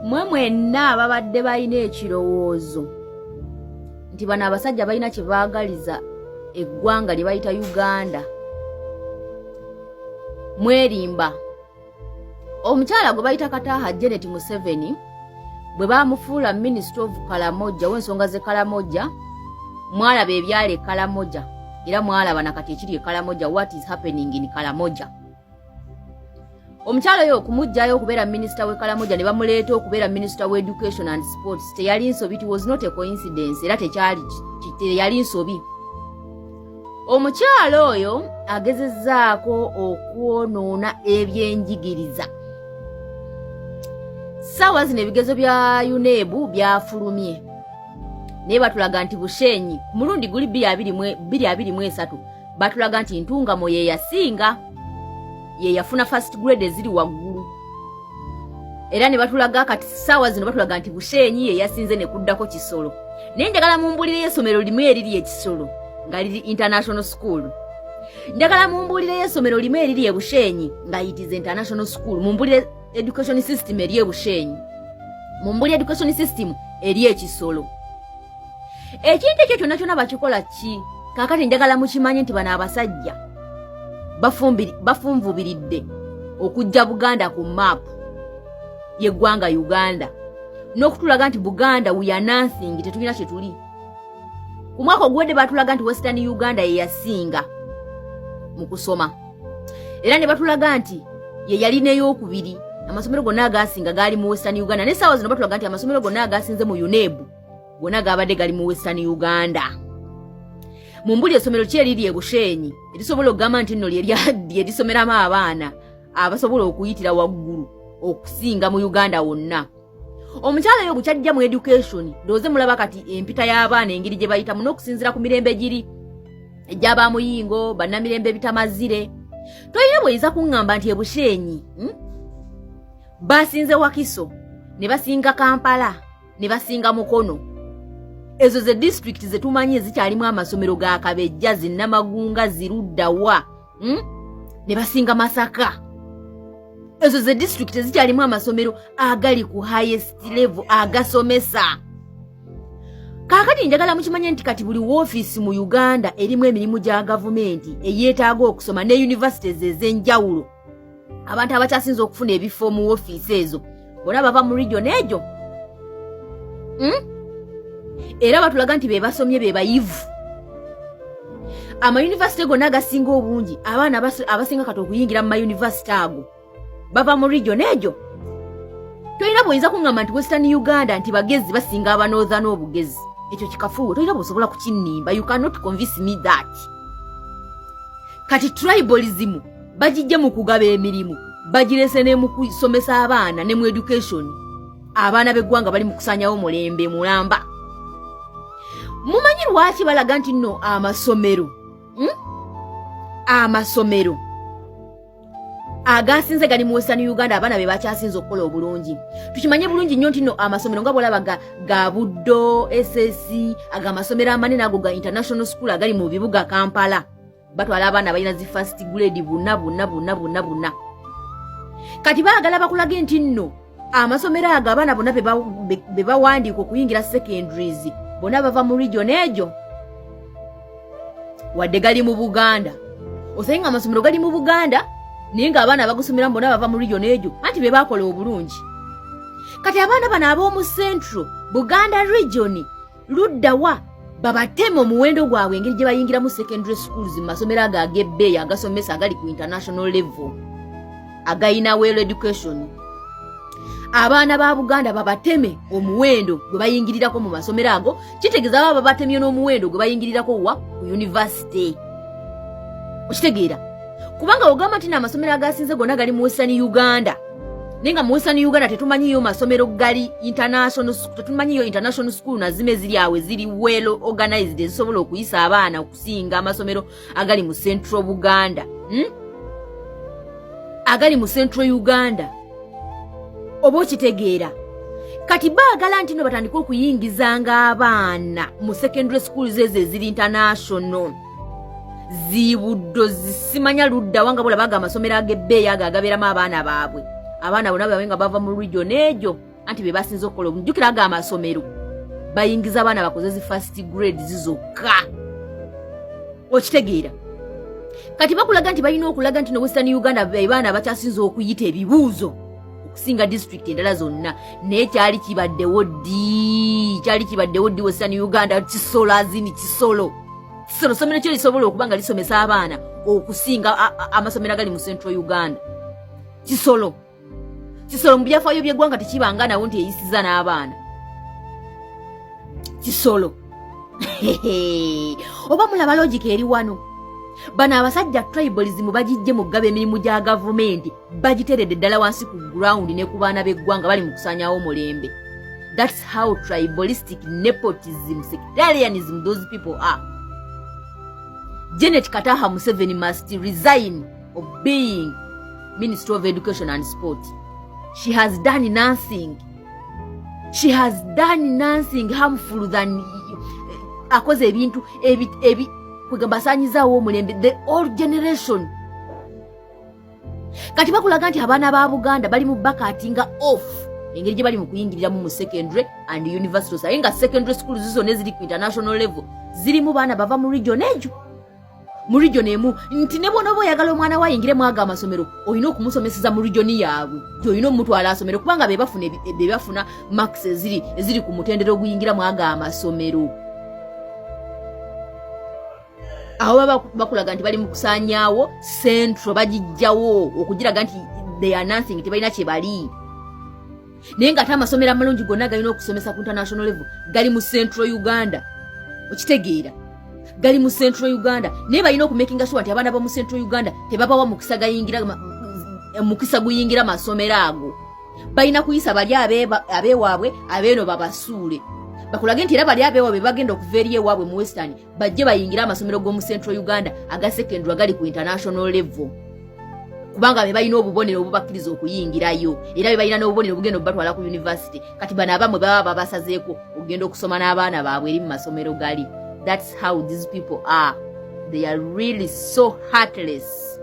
mwe mwenna ababadde balina ekirowoozo nti bano abasajja balina kye baagaliza eggwanga lye bayita Uganda mwerimba. Omukyala gwe bayita Kataaha Janet Museveni bwe baamufuula Minister of Kalamoja w'ensonga ze Kalamoja, mwalaba ebyala e Kalamoja era mwalaba nakati ekiri e Kalamoja, what is happening in Kalamoja. Omukyala oyo okumugjayo okubeera Minister we Kalamoja ne bamuleeta okubeera Minister we Education and Sports teyali nsobi, it was not a coincidence era teyali nsobi. Omukyala oyo agezezzaako okwonoona ebyenjigiriza. Ssaawa zino ebigezo bya UNEB byafulumye naye batulaga nti Bushenyi ku mulundi guli 223 batulaga nti Ntungamo ye yasinga, ye yafuna first grade eziri waggulu era ne batulaga kati ssaawa zino batulaga nti Bushenyi ye yasinze ne kuddako Kisolo. Naye njagala mumbulireyo essomero limu eriri ekisolo nga liri international school. Njagala mumbulireyo essomero limu eriri e Bushenyi nga it is international school. Mumbulire education system eri e Bushenyi, mumbulire education system eri e Kisolo. Ekintu ekyo kyonna kyonna bakikola ki? Kaakati njagala mukimanye nti bano abasajja bafunvubiridde okujja Buganda ku map y'eggwanga Uganda n'okutulaga nti Buganda we are nothing, tetulina kye tuli. Ku mwaka ogwedde batulaga nti Western Uganda ye yasinga mu kusoma era ne batulaga nti ye yali n'eyokubiri, amasomero gonna agasinga gaali mu Western Uganda. Ne ssaawa zino batulaga nti amasomero gonna agasinze mu UNEB gonna gaabadde gali mu Western Uganda. Mumbuli essomero ki eriri e Bushenyi erisobola okugamba nti nno lye lisomeramu abaana abasobola okuyitira waggulu okusinga mu Uganda wonna. Omukyala oyo bukyajja mu education ndowooze mulaba kati empita y'abaana engeri gye bayitamu n'okusinziira ku mirembe giri egy'abamuyingo bannamirembe bitamazire. Toyina bweyinza kuŋŋamba nti e Bushenyi basinze Wakiso ne basinga Kampala ne basinga Mukono. Ezo ze district ze tumanyi ezikyalimu amasomero ga Kabejja, Zinnamagunga, Ziruddawa ne basinga Masaka. Ezo ze district ezikyalimu amasomero agali ku highest level agasomesa. Kaakati njagala mukimanye nti kati buli woofiisi mu Uganda erimu emirimu gya gavumenti eyeetaaga okusoma ne universities ez'enjawulo. Abantu abakyasinze okufuna ebifo mu woofiisi ezo bonna bava mu region egyo. Era batulaga nti be basomye be bayivu. Amayunivasite gonna agasinga obungi abaana abasinga kati okuyingira mu mayunivasite ago bava mu region egyo. Toyina bw'oyinza kuŋŋamba nti Western Uganda nti bagezi basinga aba Northern obugezi. Ekyo kikafuuwe, toyina bw'osobola kukinnimba. You cannot convince me that. Kati tribalism bagijje mu kugaba emirimu, bagirese ne mu kusomesa abaana ne mu education. Abaana b'eggwanga bali mu kusaanyawo mulembe mulamba. Mumanyi lwaki balaga nti nno amasomero agasinze gali mu Western Uganda abaana be bakyasinze okukola obulungi. Tukimanye bulungi nnyo nti nno amasomero nga bw'olaba ga Buddo, SSC, amasomero amanene ago ga international school agali mu bibuga Kampala batwala abaana balina zi first grade bonna. Kati baagala bakulage nti nno amasomero ago abaana bonna be bawandiika okuyingira secondaries bonna bava mu region egyo wadde gali mu Buganda. Osainga amasomero gali mu Buganda naye ng'abaana bagusomeramu bonna bava mu region egyo anti be baakola obulungi. Kati abaana bano ab'omu Central Buganda region luddawa babateme omuwendo gwabwe engeri gye bayingiramu secondary schools mu masomero ago ag'ebbeeyi agasomesa agali ku international level agayina well education. Abaana ba Buganda babateme omuwendo gwe bayingirirako mu masomero ago, kitegeeza baba batemye n'omuwendo gwe bayingirirako wa ku university. Okitegeera kubanga ogamba nti n'amasomero agasinze gonna gali mu Western Uganda. Nenga mu Western Uganda tetumanyiyo masomero gali international school, tetumanyiyo international school na zime ziri awe ziri well organized ezisobola okuyisa abaana okusinga amasomero agali mu Central Buganda. Agali mu Central Uganda. Oba okitegeera kati baagala nti no batandika okuyingizanga abaana mu secondary schools ezo eziri international. Zibuddo zisimanya ludda wanga bola baga amasomero ag'ebbeeyi ago agabeeramu abaana baabwe. Abaana bonna bawe nga bava mu region egyo anti be basinze okukola obujjukira aga amasomero bayingiza abaana bakozezi first grade zizokka okitegeera kati bakulaga nti balina okulaga nti no Western Uganda baana bakyasinze okuyita ebibuuzo okusinga district endala zonna naye kyali kibaddewo ddi Western Uganda kisolo azini kisolo somero kyo lisobola okuba nga lisomesa abaana okusinga amasomero agali mu Central Uganda kisolo mu byafaayo by'eggwanga tekibanga nawo nti eyisiza n'abaana kisolo oba mulaba logic eri wano bano abasajja tribalism bagijje mu ggaba emirimu gya gavumenti bagiteredde ddala wansi ku ground ne ku baana b'eggwanga bali mu kusaanyaawo omulembe. That's how tribalistic, nepotism, sectarianism those people are. Janet Kataha Museveni must resign of being Minister of Education and Sport. She has done nothing. She has done nothing harmful than akoze ebintu ebi kwegambasanyizawo omulembe the old generation. Kati bakulaga nti abaana ba Buganda bali mu bakatinga off engeri gye bali mu kuyingiriramu mu secondary and university. Sayinga secondary schools zizo neziri ku international level ziri mu baana bava mu region ejo. Mu region emu nti ne bona boyagala omwana wa yingire mu aga amasomero oyina okumusomeseza mu region yaabwe oyina omutwala asomero kubanga bebafuna marks eziri ku mutendero oguyingira mu aga amasomero. Aho bakulaga nti bali mu kusaanyaawo Central bagijjawo okugiraga nti they are nothing tebalina kye bali. Naye nga ate amasomero amalungi gonna galina okusomesa ku international level gali mu Central Uganda. Okitegeera gali mu Central Uganda naye balina okumakinga sure nti abaana b'omu Central Uganda tebabawa mukisa guyingira masomero ago. Balina kuyisa bali abeewaabwe abeeno babasuule bakulage nti era bali abeewaabwe bagenda okuva eri ewaabwe mu Western bajje bayingira amasomero g'omu Central Uganda aga secondary agali ku international level kubanga be balina obubonero obubakkiriza okuyingirayo era be balina n'obubonero obugenda obubatwala ku university. Kati bano abamwe baba babasazeeko okugenda okusoma n'abaana baabwe eri mu masomero gali. That's how these people are. They are really so heartless.